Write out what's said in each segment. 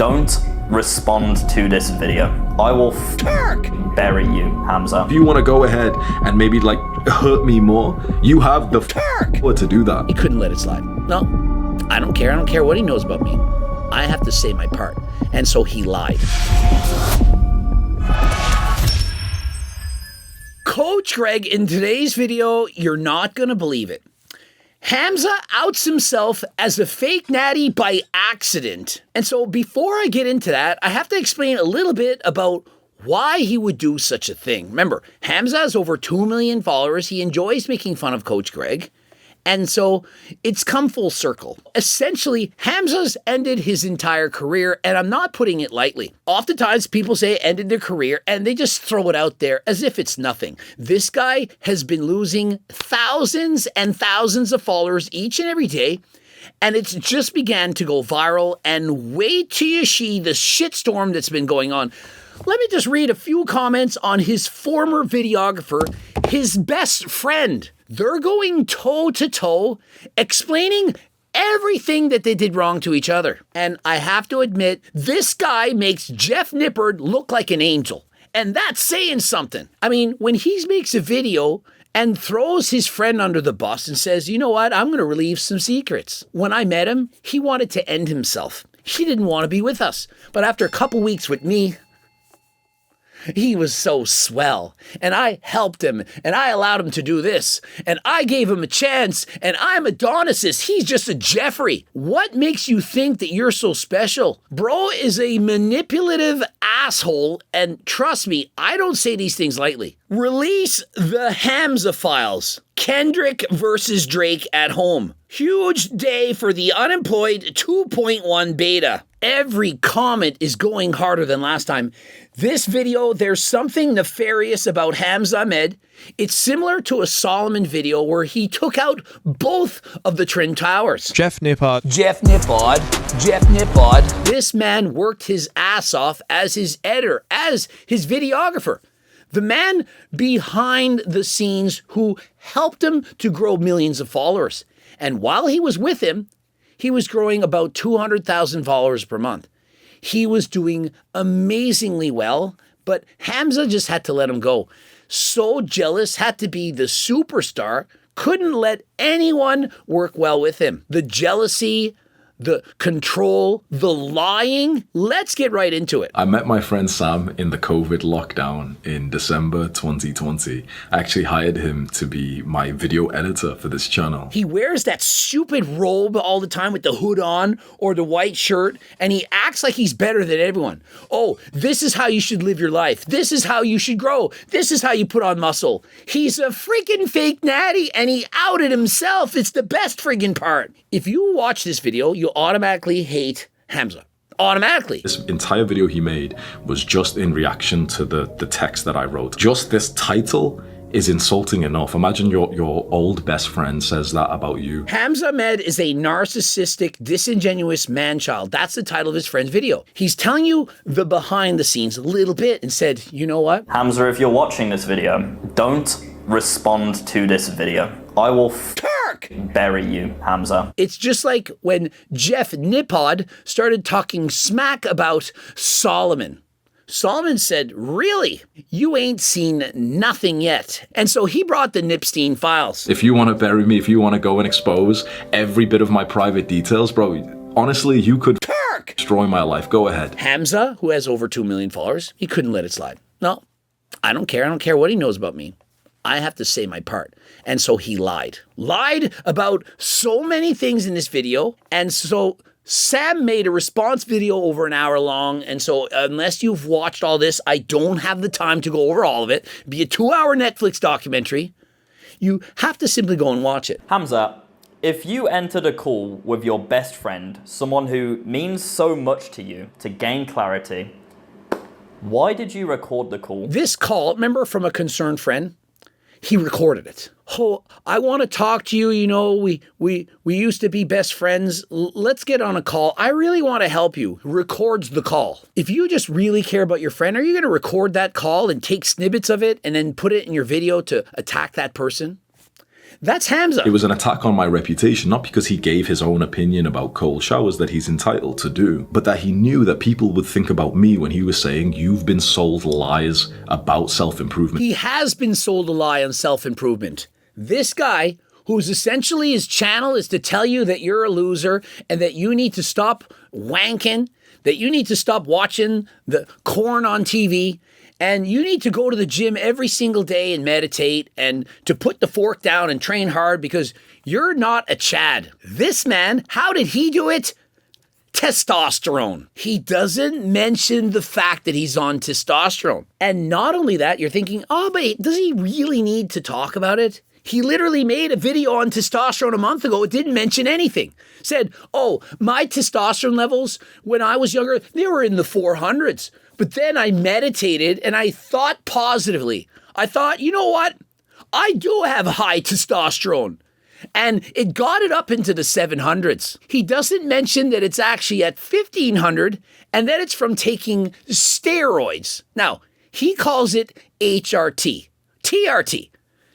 don't respond to this video. I will bury you, Hamza. If you want to go ahead and maybe like hurt me more, you have the power to do that. He couldn't let it slide. No, I don't care. I don't care what he knows about me. I have to say my part. And so he lied. Coach Greg, in today's video, you're not going to believe it. Hamza outs himself as a fake natty by accident. And so before I get into that, I have to explain a little bit about why he would do such a thing. Remember, Hamza has over 2 million followers. He enjoys making fun of Coach Greg. And so it's come full circle. Essentially, Hamza's ended his entire career, and I'm not putting it lightly. Oftentimes, people say ended their career, and they just throw it out there as if it's nothing. This guy has been losing thousands and thousands of followers each and every day, and it's just began to go viral, and wait till you see the shitstorm that's been going on. Let me just read a few comments on his former videographer, his best friend. They're going toe to toe, explaining everything that they did wrong to each other. And I have to admit, this guy makes Jeff Nippard look like an angel. And that's saying something. I mean, when he makes a video and throws his friend under the bus and says, you know what, I'm going to relieve some secrets. When I met him, he wanted to end himself. He didn't want to be with us. But after a couple weeks with me, he was so swell, and I helped him, and I allowed him to do this, and I gave him a chance, and I'm Adonis. He's just a Jeffrey. What makes you think that you're so special? Bro is a manipulative asshole, and trust me, I don't say these things lightly. Release the Hamza files. Kendrick versus Drake at home. Huge day for the unemployed 2.1 beta. Every comment is going harder than last time. This video, there's something nefarious about Hamza Ahmed. It's similar to a Solomon video where he took out both of the Twin Towers. Jeff Nippard. This man worked his ass off as his editor, as his videographer. The man behind the scenes who helped him to grow millions of followers. And while he was with him, he was growing about 200,000 followers per month. He was doing amazingly well, but Hamza just had to let him go. So jealous, had to be the superstar, couldn't let anyone work well with him. The jealousy, the control, the lying. Let's get right into it. I met my friend Sam in the COVID lockdown in December 2020. I actually hired him to be my video editor for this channel. He wears that stupid robe all the time with the hood on or the white shirt, and he acts like he's better than everyone. Oh, this is how you should live your life. This is how you should grow. This is how you put on muscle. He's a freaking fake natty, and he outed himself. It's the best friggin' part. If you watch this video, you automatically hate Hamza. Automatically. This entire video he made was just in reaction to the text that I wrote. Just this title is insulting enough. Imagine your old best friend says that about you. Hamza Ahmed is a narcissistic, disingenuous man-child. That's the title of his friend's video. He's telling you the behind the scenes a little bit and said, you know what? Hamza, if you're watching this video, don't respond to this video. I will bury you, Hamza. It's just like when Jeff Nippard started talking smack about Solomon. Solomon said, really? You ain't seen nothing yet. And so he brought the Nipstein files. If you want to bury me, if you want to go and expose every bit of my private details, bro, honestly, you could destroy my life. Go ahead. Hamza, who has over 2 million followers, he couldn't let it slide. No, I don't care. I don't care what he knows about me. I have to say my part. And so he lied. Lied about so many things in this video. And so Sam made a response video over an hour long. And so unless you've watched all this, I don't have the time to go over all of it. It'd be a 2-hour Netflix documentary. You have to simply go and watch it. Hamza, if you entered a call with your best friend, someone who means so much to you, to gain clarity, why did you record the call? This call, remember from a concerned friend? He recorded it. Oh, I want to talk to you. You know, we used to be best friends. Let's get on a call. I really want to help you. Records the call. If you just really care about your friend, are you going to record that call and take snippets of it and then put it in your video to attack that person? That's Hamza. It was an attack on my reputation, not because he gave his own opinion about cold showers that he's entitled to do, but that he knew that people would think about me when he was saying, you've been sold lies about self-improvement. He has been sold a lie on self-improvement. This guy, who's essentially his channel is to tell you that you're a loser and that you need to stop wanking, that you need to stop watching the corn on TV, and you need to go to the gym every single day and meditate and to put the fork down and train hard because you're not a Chad. This man, how did he do it? Testosterone. He doesn't mention the fact that he's on testosterone. And not only that, you're thinking, oh, but does he really need to talk about it? He literally made a video on testosterone a month ago. It didn't mention anything. Said, oh, my testosterone levels when I was younger, they were in the 400s. But then I meditated and I thought positively. I thought, you know what? I do have high testosterone. And it got it up into the 700s. He doesn't mention that it's actually at 1500 and that it's from taking steroids. Now, he calls it HRT, TRT.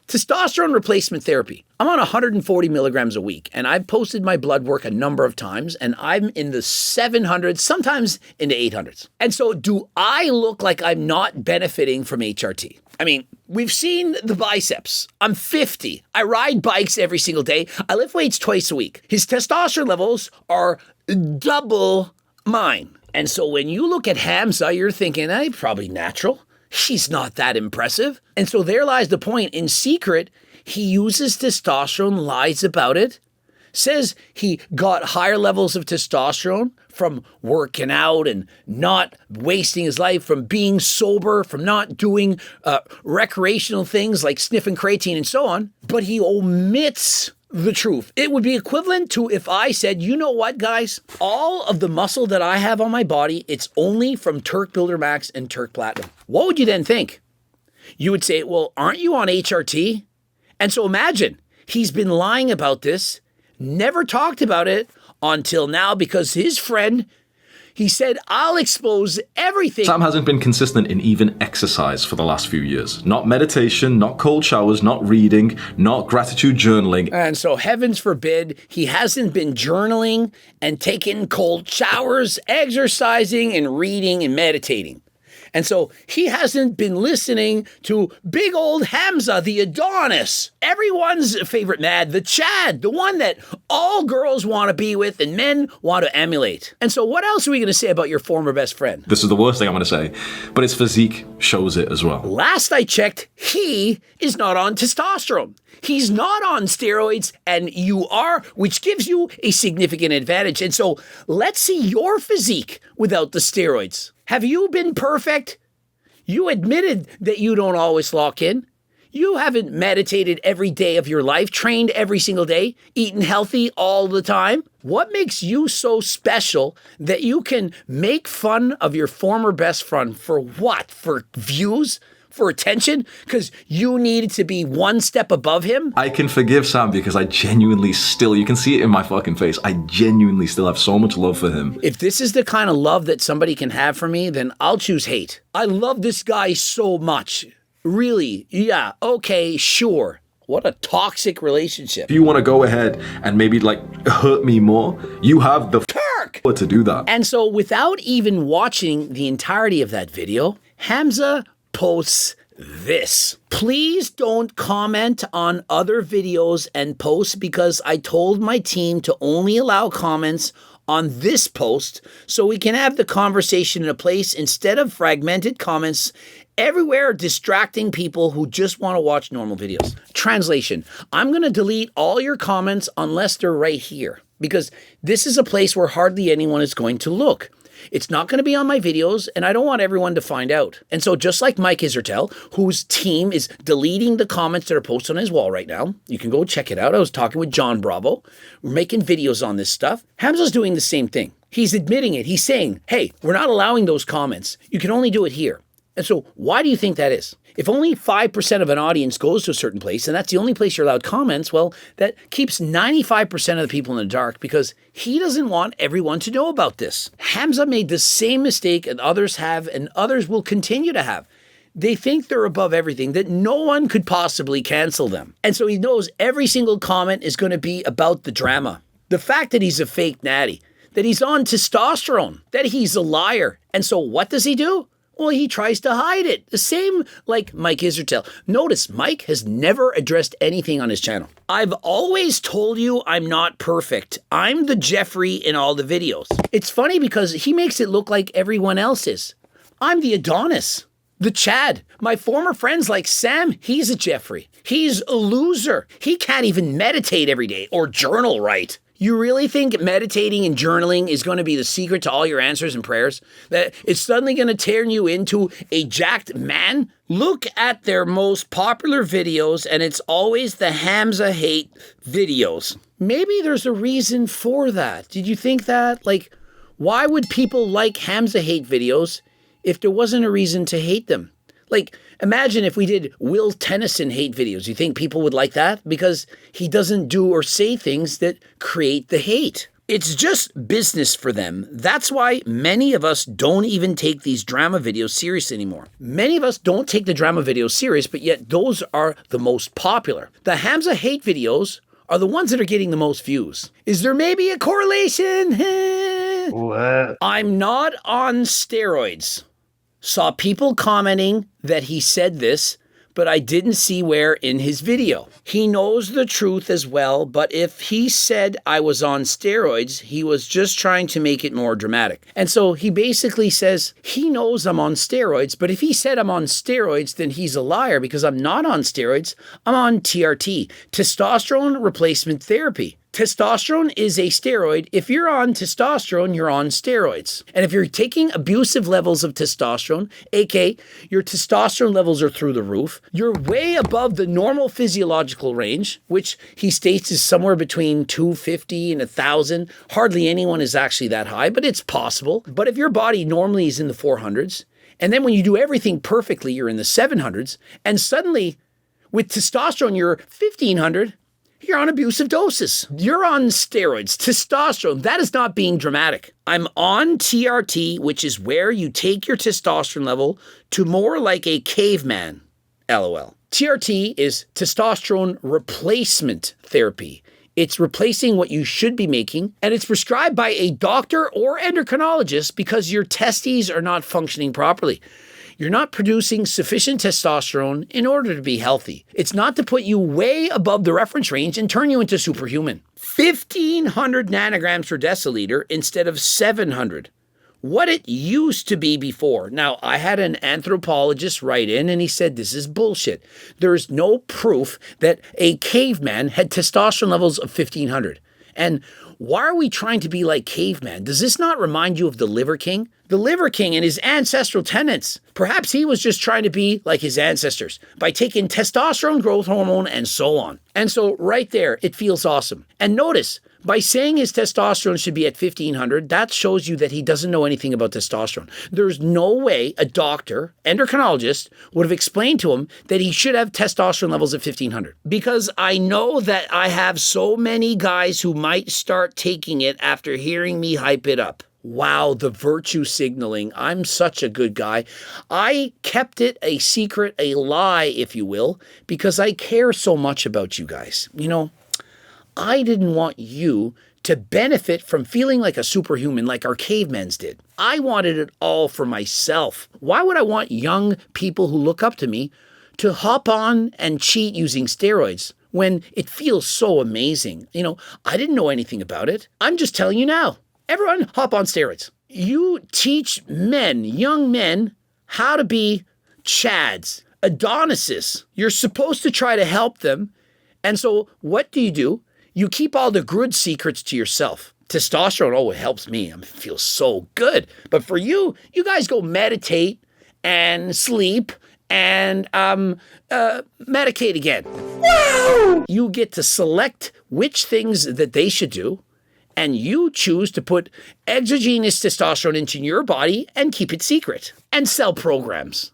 Testosterone replacement therapy. I'm on 140 milligrams a week, and I've posted my blood work a number of times, and I'm in the 700s, sometimes in the 800s. And so do I look like I'm not benefiting from HRT? I mean, we've seen the biceps. I'm 50. I ride bikes every single day. I lift weights twice a week. His testosterone levels are double mine. And so when you look at Hamza, you're thinking, hey, probably natural. She's not that impressive. And so there lies the point. In secret, he uses testosterone, lies about it, says he got higher levels of testosterone from working out and not wasting his life, from being sober, from not doing recreational things like sniffing creatine and so on. But he omits the truth. It would be equivalent to if I said, you know what, guys? All of the muscle that I have on my body, it's only from Turk Builder Max and Turk Platinum. What would you then think? You would say, well, aren't you on HRT? And so imagine, he's been lying about this, never talked about it until now because his friend, he said, I'll expose everything. Sam hasn't been consistent in even exercise for the last few years. Not meditation, not cold showers, not reading, not gratitude journaling. And so heavens forbid, he hasn't been journaling and taking cold showers, exercising and reading and meditating. And so he hasn't been listening to big old Hamza, the Adonis, everyone's favorite mad, the Chad, the one that all girls want to be with and men want to emulate. And so what else are we going to say about your former best friend? This is the worst thing I'm going to say, but his physique shows it as well. Last I checked, he is not on testosterone. He's not on steroids, and you are, which gives you a significant advantage. And so let's see your physique without the steroids. Have you been perfect? You admitted that you don't always lock in. You haven't meditated every day of your life, trained every single day, eaten healthy all the time. What makes you so special that you can make fun of your former best friend for what? For views? For attention? Because you needed to be one step above him? I can forgive Sam because I genuinely still, you can see it in my fucking face, I genuinely still have so much love for him. If this is the kind of love that somebody can have for me, then I'll choose hate. I love this guy so much. Really? Yeah, okay, sure. What a toxic relationship. If you want to go ahead and maybe hurt me more, you have the Turk to do that. And so without even watching the entirety of that video, Hamza posts this. Please don't comment on other videos and posts because I told my team to only allow comments on this post so we can have the conversation in a place instead of fragmented comments everywhere distracting people who just want to watch normal videos. Translation, I'm going to delete all your comments unless they're right here because this is a place where hardly anyone is going to look. It's not going to be on my videos, and I don't want everyone to find out. And so just like Mike Isertel, whose team is deleting the comments that are posted on his wall right now, you can go check it out. I was talking with John Bravo. We're making videos on this stuff. Hamza's doing the same thing. He's admitting it. He's saying, hey, we're not allowing those comments. You can only do it here. And so why do you think that is? If only 5% of an audience goes to a certain place, and that's the only place you're allowed comments, well, that keeps 95% of the people in the dark because he doesn't want everyone to know about this. Hamza made the same mistake and others have, and others will continue to have. They think they're above everything, that no one could possibly cancel them. And so he knows every single comment is going to be about the drama. The fact that he's a fake natty, that he's on testosterone, that he's a liar. And so what does he do? Well, he tries to hide it. The same like Mike Isertel. Notice, Mike has never addressed anything on his channel. I've always told you I'm not perfect. I'm the Jeffrey in all the videos. It's funny because he makes it look like everyone else is. I'm the Adonis, the Chad. My former friends like Sam, he's a Jeffrey. He's a loser. He can't even meditate every day or journal right. You really think meditating and journaling is going to be the secret to all your answers and prayers? That it's suddenly going to turn you into a jacked man? Look at their most popular videos, and it's always the Hamza hate videos. Maybe there's a reason for that. Did you think that? Like, why would people like Hamza hate videos if there wasn't a reason to hate them? Like, imagine if we did Will Tennyson hate videos. You think people would like that? Because he doesn't do or say things that create the hate. It's just business for them. That's why many of us don't even take these drama videos serious anymore. Many of us don't take the drama videos serious, but yet those are the most popular. The Hamza hate videos are the ones that are getting the most views. Is there maybe a correlation? What? I'm not on steroids. Saw people commenting that he said this, but I didn't see where in his video. He knows the truth as well, but if he said I was on steroids, he was just trying to make it more dramatic. And so he basically says he knows I'm on steroids, but if he said I'm on steroids, then he's a liar because I'm not on steroids. I'm on TRT, testosterone replacement therapy. Testosterone is a steroid. If you're on testosterone, you're on steroids. And if you're taking abusive levels of testosterone, aka your testosterone levels are through the roof, you're way above the normal physiological range, which he states is somewhere between 250 and 1,000. Hardly anyone is actually that high, but it's possible. But if your body normally is in the 400s, and then when you do everything perfectly, you're in the 700s, and suddenly with testosterone, you're 1,500, you're on abusive doses. You're on steroids, testosterone. That is not being dramatic. I'm on TRT, which is where you take your testosterone level to more like a caveman. LOL. TRT is testosterone replacement therapy. It's replacing what you should be making, and it's prescribed by a doctor or endocrinologist because your testes are not functioning properly. You're not producing sufficient testosterone in order to be healthy. It's not to put you way above the reference range and turn you into superhuman. 1,500 nanograms per deciliter instead of 700. What it used to be before. Now, I had an anthropologist write in and he said, this is bullshit. There's no proof that a caveman had testosterone levels of 1,500. And why are we trying to be like caveman? Does this not remind you of the Liver King? The Liver King and his ancestral tenets. Perhaps he was just trying to be like his ancestors by taking testosterone, growth hormone, and so on. And so right there, it feels awesome. And notice, by saying his testosterone should be at 1,500, that shows you that he doesn't know anything about testosterone. There's no way a doctor, endocrinologist, would have explained to him that he should have testosterone levels at 1,500. Because I know that I have so many guys who might start taking it after hearing me hype it up. Wow, the virtue signaling. I'm such a good guy. I kept it a secret, a lie, if you will, because I care so much about you guys. You know, I didn't want you to benefit from feeling like a superhuman like our cavemans did. I wanted it all for myself. Why would I want young people who look up to me to hop on and cheat using steroids when it feels so amazing? You know, I didn't know anything about it. I'm just telling you now. Everyone hop on steroids. You teach men, young men, how to be Chads, Adonises. You're supposed to try to help them. And so what do? You keep all the good secrets to yourself. Testosterone, oh, it helps me. I feel so good. But for you, you guys go meditate and sleep and medicate again. Wow! You get to select which things that they should do, and you choose to put exogenous testosterone into your body and keep it secret and sell programs.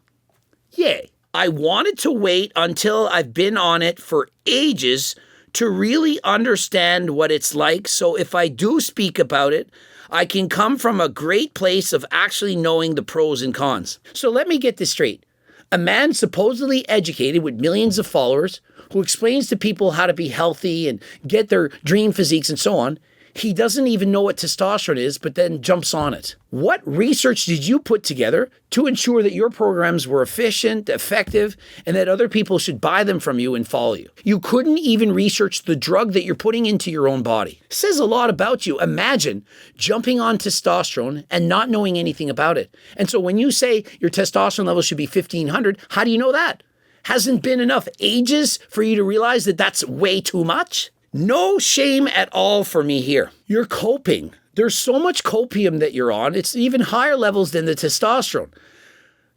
Yay. I wanted to wait until I've been on it for ages to really understand what it's like. So if I do speak about it, I can come from a great place of actually knowing the pros and cons. So let me get this straight. A man supposedly educated with millions of followers who explains to people how to be healthy and get their dream physiques and so on. He doesn't even know what testosterone is, but then jumps on it. What research did you put together to ensure that your programs were efficient, effective, and that other people should buy them from you and follow you? You couldn't even research the drug that you're putting into your own body. It says a lot about you. Imagine jumping on testosterone and not knowing anything about it. And so when you say your testosterone level should be 1500, how do you know that? Hasn't been enough ages for you to realize that that's way too much? No shame at all for me here. You're coping. There's so much copium that you're on. It's even higher levels than the testosterone.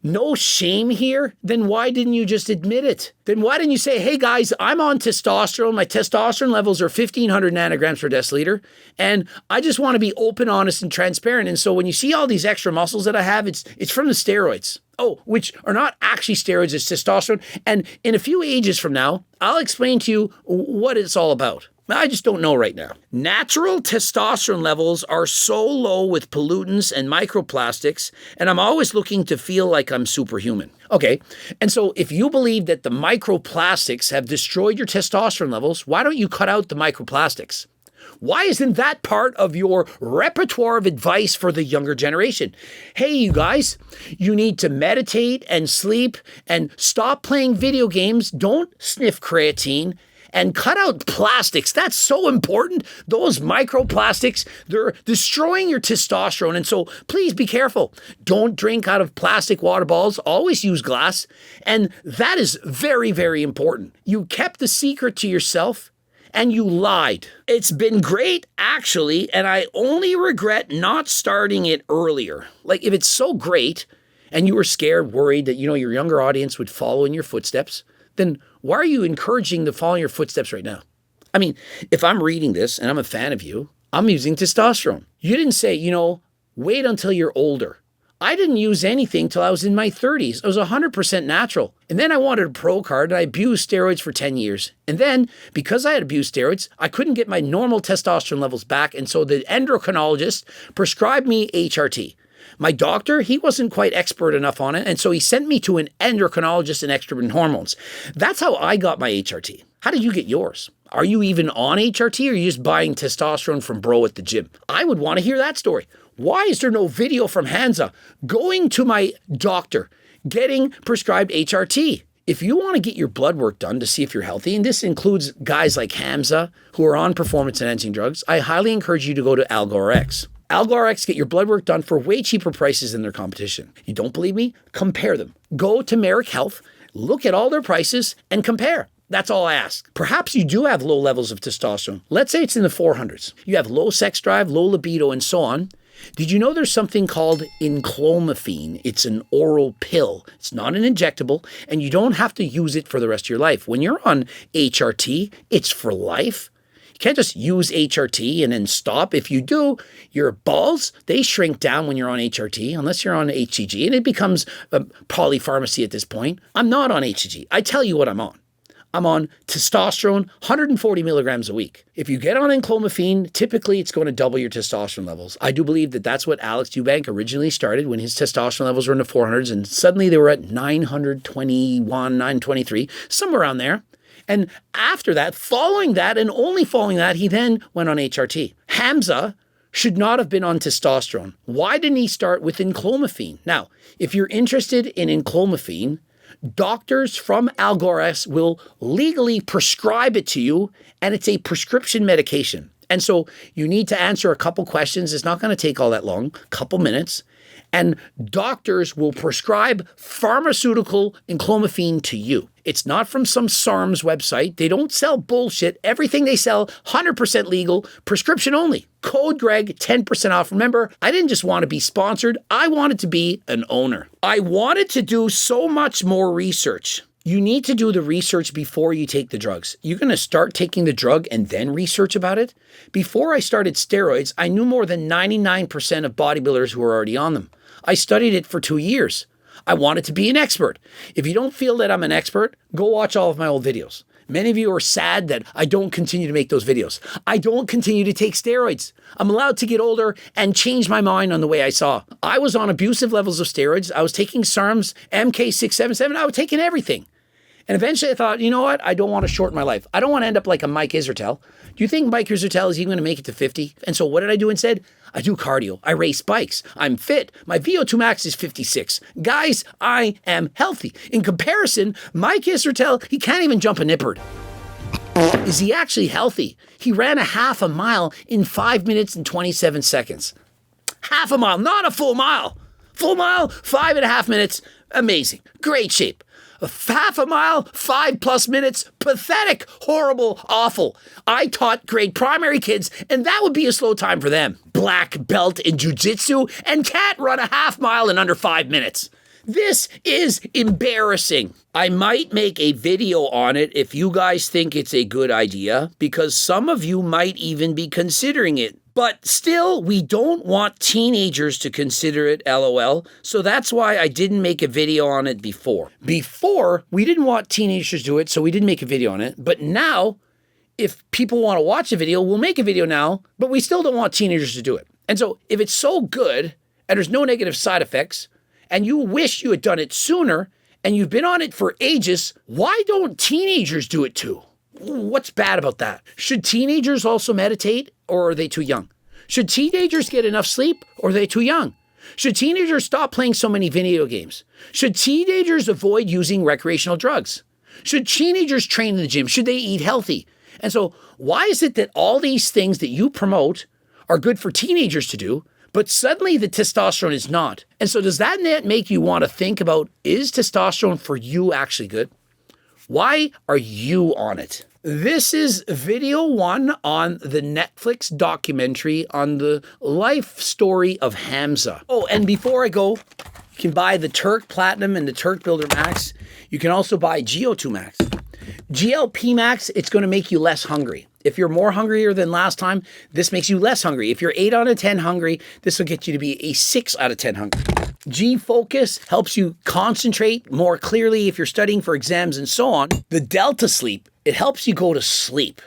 No shame here? Then why didn't you just admit it? Then why didn't you say, hey guys, I'm on testosterone. My testosterone levels are 1500 nanograms per deciliter. And I just want to be open, honest, and transparent. And so when you see all these extra muscles that I have, it's from the steroids. Oh, which are not actually steroids, it's testosterone. And in a few ages from now, I'll explain to you what it's all about. I just don't know right now. Natural testosterone levels are so low with pollutants and microplastics, and I'm always looking to feel like I'm superhuman. Okay, and so if you believe that the microplastics have destroyed your testosterone levels, why don't you cut out the microplastics? Why isn't that part of your repertoire of advice for the younger generation? Hey, you guys, you need to meditate and sleep and stop playing video games. Don't sniff creatine and cut out plastics. That's so important. Those microplastics, they're destroying your testosterone. And so please be careful. Don't drink out of plastic water bottles. Always use glass. And that is very, very important. You kept the secret to yourself. And you lied. It's been great, actually, and I only regret not starting it earlier. Like, if it's so great, and you were scared, worried that, your younger audience would follow in your footsteps, then why are you encouraging to follow your footsteps right now? I mean, if I'm reading this and I'm a fan of you, I'm using testosterone. You didn't say, wait until you're older. I didn't use anything till I was in my 30s. It was 100% natural. And then I wanted a pro card and I abused steroids for 10 years. And then, because I had abused steroids, I couldn't get my normal testosterone levels back. And so the endocrinologist prescribed me HRT. My doctor, he wasn't quite expert enough on it. And so he sent me to an endocrinologist and estrogen hormones. That's how I got my HRT. How did you get yours? Are you even on HRT or are you just buying testosterone from bro at the gym? I would want to hear that story. Why is there no video from Hamza going to my doctor, getting prescribed HRT? If you want to get your blood work done to see if you're healthy, and this includes guys like Hamza who are on performance-enhancing drugs, I highly encourage you to go to AlgoRx. AlgoRx get your blood work done for way cheaper prices than their competition. You don't believe me? Compare them. Go to Merrick Health, look at all their prices, and compare. That's all I ask. Perhaps you do have low levels of testosterone. Let's say it's in the 400s. You have low sex drive, low libido, and so on. Did you know there's something called enclomiphene? It's an oral pill. It's not an injectable, and you don't have to use it for the rest of your life. When you're on HRT, it's for life. You can't just use HRT and then stop. If you do, your balls, they shrink down when you're on HRT, unless you're on HCG, and it becomes a polypharmacy at this point. I'm not on HCG. I tell you what I'm on. I'm on testosterone, 140 milligrams a week. If you get on enclomiphene, typically it's going to double your testosterone levels. I do believe that that's what Alex Eubank originally started when his testosterone levels were in the 400s, and suddenly they were at 921, 923, somewhere around there. And after that, following that, and only following that, he then went on HRT. Hamza should not have been on testosterone. Why didn't he start with enclomiphene? Now, if you're interested in enclomiphene, doctors from AlgoRx will legally prescribe it to you, and it's a prescription medication. And so you need to answer a couple questions. It's not going to take all that long, couple minutes. And doctors will prescribe pharmaceutical enclomiphene to you. It's not from some SARM's website. They don't sell bullshit. Everything they sell, 100% legal, prescription only. Code Greg, 10% off. Remember, I didn't just want to be sponsored. I wanted to be an owner. I wanted to do so much more research. You need to do the research before you take the drugs. You're going to start taking the drug and then research about it? Before I started steroids, I knew more than 99% of bodybuilders who were already on them. I studied it for 2 years. I wanted to be an expert. If you don't feel that I'm an expert, go watch all of my old videos. Many of you are sad that I don't continue to make those videos. I don't continue to take steroids. I'm allowed to get older and change my mind on the way I saw. I was on abusive levels of steroids. I was taking SARMs, MK677. I was taking everything. And eventually I thought, you know what? I don't want to shorten my life. I don't want to end up like a Mike Israetel. Do you think Mike Israetel is even going to make it to 50? And so what did I do instead? I do cardio. I race bikes. I'm fit. My VO2 max is 56. Guys, I am healthy. In comparison, Mike Israetel, he can't even jump a nippard. Is he actually healthy? He ran a half a mile in 5 minutes and 27 seconds. Half a mile, not a full mile. Full mile, 5.5 minutes. Amazing. Great shape. Half a mile, 5+ minutes, pathetic, horrible, awful. I taught grade primary kids, and that would be a slow time for them. Black belt in jiu-jitsu and can't run a half mile in under 5 minutes. This is embarrassing. I might make a video on it if you guys think it's a good idea, because some of you might even be considering it. But still, we don't want teenagers to consider it, LOL. So that's why I didn't make a video on it before. Before, we didn't want teenagers to do it, so we didn't make a video on it. But now, if people want to watch a video, we'll make a video now, but we still don't want teenagers to do it. And so if it's so good, and there's no negative side effects, and you wish you had done it sooner, and you've been on it for ages, why don't teenagers do it too? What's bad about that? Should teenagers also meditate, or are they too young? Should teenagers get enough sleep, or are they too young? Should teenagers stop playing so many video games? Should teenagers avoid using recreational drugs? Should teenagers train in the gym? Should they eat healthy? And so why is it that all these things that you promote are good for teenagers to do, but suddenly the testosterone is not? And so does that make you want to think about, is testosterone for you actually good? Why are you on it? This is video 1 on the Netflix documentary on the life story of Hamza. Oh, and before I go, you can buy the Turk Platinum and the Turk Builder Max. You can also buy GO2 Max. GLP Max, it's going to make you less hungry. If you're more hungrier than last time, this makes you less hungry. If you're 8 out of 10 hungry, this will get you to be a 6 out of 10 hungry. G-Focus helps you concentrate more clearly if you're studying for exams and so on. The Delta Sleep, it helps you go to sleep.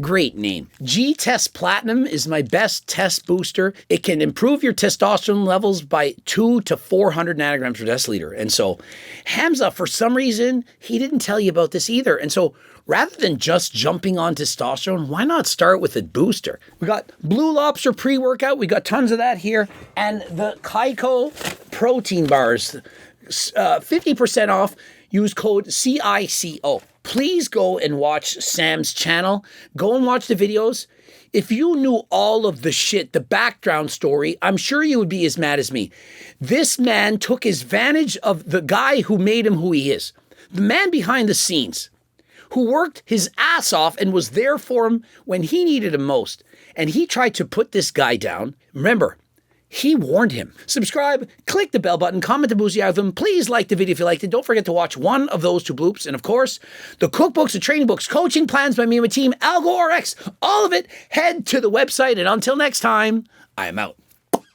Great name. G-Test Platinum is my best test booster. It can improve your testosterone levels by 200 to 400 nanograms per deciliter. And so Hamza, for some reason, he didn't tell you about this either. And so rather than just jumping on testosterone, why not start with a booster? We got Blue Lobster pre-workout. We got tons of that here. And the Kaiko protein bars, 50% off. Use code CICO. Please go and watch Sam's channel. Go and watch the videos. If you knew all of the shit, the background story, I'm sure you would be as mad as me. This man took advantage of the guy who made him who he is. The man behind the scenes, who worked his ass off and was there for him when he needed him most. And he tried to put this guy down. Remember, he warned him. Subscribe, click the bell button, comment the boozy out of them. Please like the video if you liked it. Don't forget to watch one of those 2 bloops. And of course, the cookbooks, the training books, coaching plans by me and my team, Algo RX, all of it. Head to the website. And until next time, I am out.